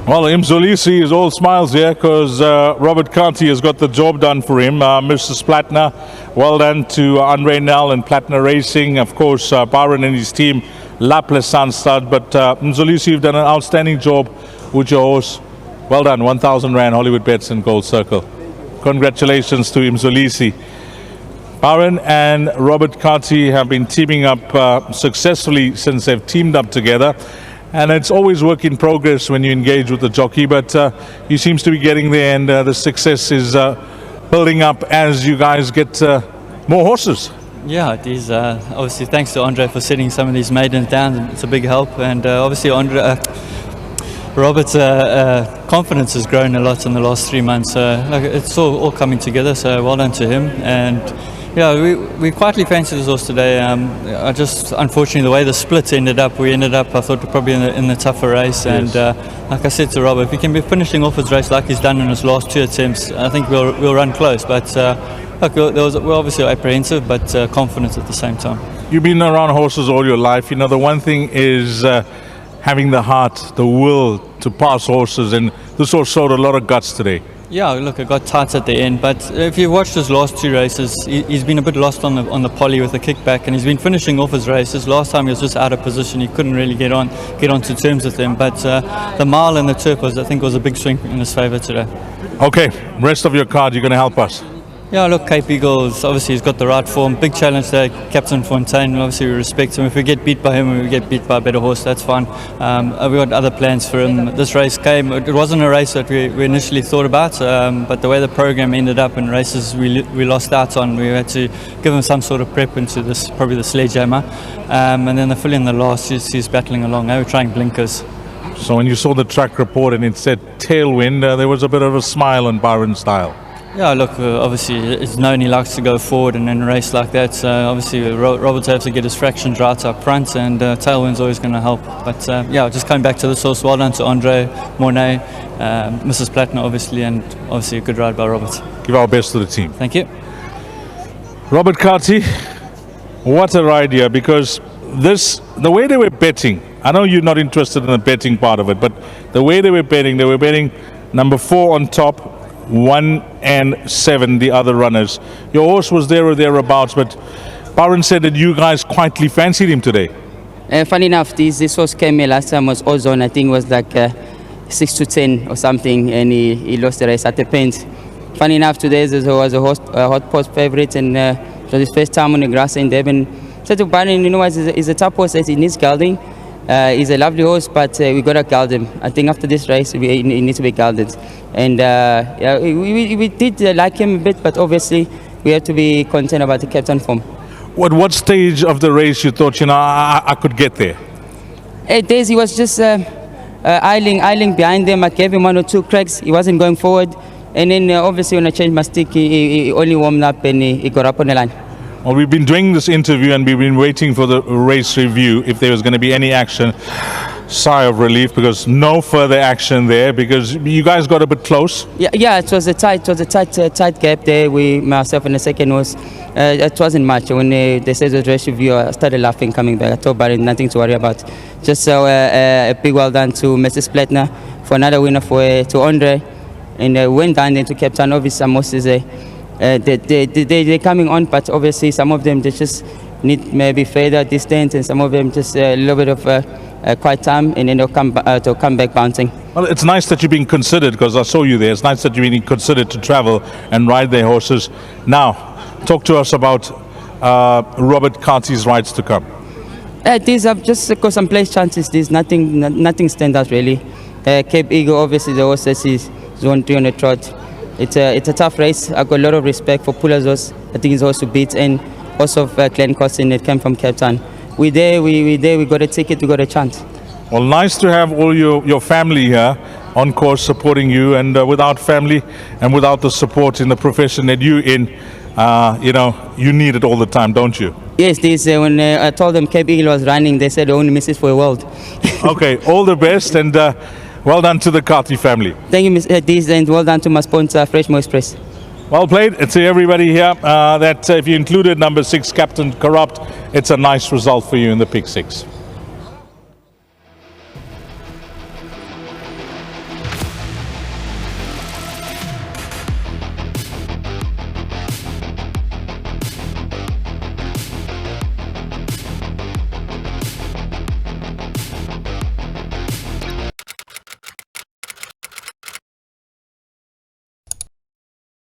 Well, Mzolisi is all smiles here because Robert Kanti has got the job done for him. Mrs. Plattner, well done to Andre Nell and Plattner Racing. Of course, Byron and his team, Laplace Sunstud. But Mzolisi, you've done an outstanding job with your horse. Well done, 1,000 Rand, Hollywoodbets and Gold Circle. Congratulations to Mzolisi. Byron and Robert Kanti have been teaming up successfully since they've teamed up together. And it's always work in progress when you engage with the jockey, but he seems to be getting there, and the success is building up as you guys get more horses. Yeah, it is. Obviously, thanks to Andre for setting some of these maidens down. It's a big help, and obviously Robert's confidence has grown a lot in the last 3 months. It's all coming together, so well done to him. And yeah, we quietly fancied this horse today. Unfortunately, the way the split ended up, I thought, probably in the tougher race. Yes. And like I said to Robert, if he can be finishing off his race like he's done in his last 2 attempts, I think we'll run close. But we're obviously apprehensive, but confident at the same time. You've been around horses all your life. You know, the one thing is having the heart, the will to pass horses, and this horse showed a lot of guts today. Yeah, look, it got tight at the end, but if you watched his last 2 races, he's been a bit lost on the poly with the kickback, and he's been finishing off his races. Last time he was just out of position, he couldn't really get on to terms with them. But the mile and the turf I think was a big swing in his favour today. Okay, rest of your card, you're going to help us. Yeah, look, Cape Eagles, obviously he's got the right form. Big challenge there, Captain Fontaine. Obviously we respect him. If we get beat by him, we get beat by a better horse, that's fine. We've got other plans for him. This race came, it wasn't a race that we initially thought about, but the way the program ended up in races we lost out on, we had to give him some sort of prep into this, probably the sledgehammer. And then the filly in the last, he's battling along. They were trying blinkers. So when you saw the track report and it said tailwind, there was a bit of a smile on Byron's style. Yeah, look, obviously it's known he likes to go forward and then race like that, so obviously Robert has to get his fractions right up front, and tailwind's always going to help. But yeah, just coming back to this horse, well done to Andre, Mornay, Mrs. Plattner obviously, and obviously a good ride by Robert. Give our best to the team. Thank you. Robert Kanti, what a ride here, because the way they were betting, I know you're not interested in the betting part of it, but the way they were betting number 4 on top, 1 and 7 the other runners. Your horse was there or thereabouts, but Byron said that you guys quietly fancied him today. Funny enough, this horse came here last time, was Ozone. I think it was like 6 to 10 or something, and he lost the race at the paint. Funny enough, today there was a hot post favourite, and it was his first time on the grass in Durban. Said to Byron, you know what, he's a top horse, he needs gelding. He's a lovely horse, but we got to geld him. I think after this race, he needs to be gelded. And yeah, we did like him a bit, but obviously we have to be concerned about the captain form. What stage of the race you thought, you know, I could get there? 8 days, he was just eiling behind them. I gave him 1 or 2 cracks. He wasn't going forward. And then obviously when I changed my stick, he only warmed up and he got up on the line. Well, we've been doing this interview and we've been waiting for the race review if there was going to be any action. Sigh of relief, because no further action there, because you guys got a bit close. Yeah, it was a tight gap there. Myself and the second horse, it wasn't much. When they said the race review, I started laughing coming back. I told Barry nothing to worry about. Just a big well done to Mrs. Plattner for another winner to Andre, and went down then to Captain. Obviously, some horses they're coming on, but obviously some of them they just need maybe further distance, and some of them just a little bit of quiet time, and then they'll come back bouncing. Well, it's nice that you're being considered, because I saw you there. It's nice that you're being considered to travel and ride their horses. Now, talk to us about Robert Kanti's rides to come. These are just got some place chances. There's nothing stand out really. Cape Eagle, obviously the horse that is zone 3 on the trot. It's a tough race. I've got a lot of respect for Puller's horse. I think he's horse to beat, and also Glenn Costin that came from Cape Town. We got a ticket, we got a chance. Well, nice to have all your family here on course supporting you, and without family and without the support in the profession that you're in, you know, you need it all the time, don't you? Yes, when I told them Cape Eagle was running, they said the only missus for the world. Okay, all the best, and well done to the Kanti family. Thank you, Ms. Dees, and well done to my sponsor, Fresh Mo Express. Well played. It's everybody here that if you included number 6, Captain Corrupt, it's a nice result for you in the pick 6.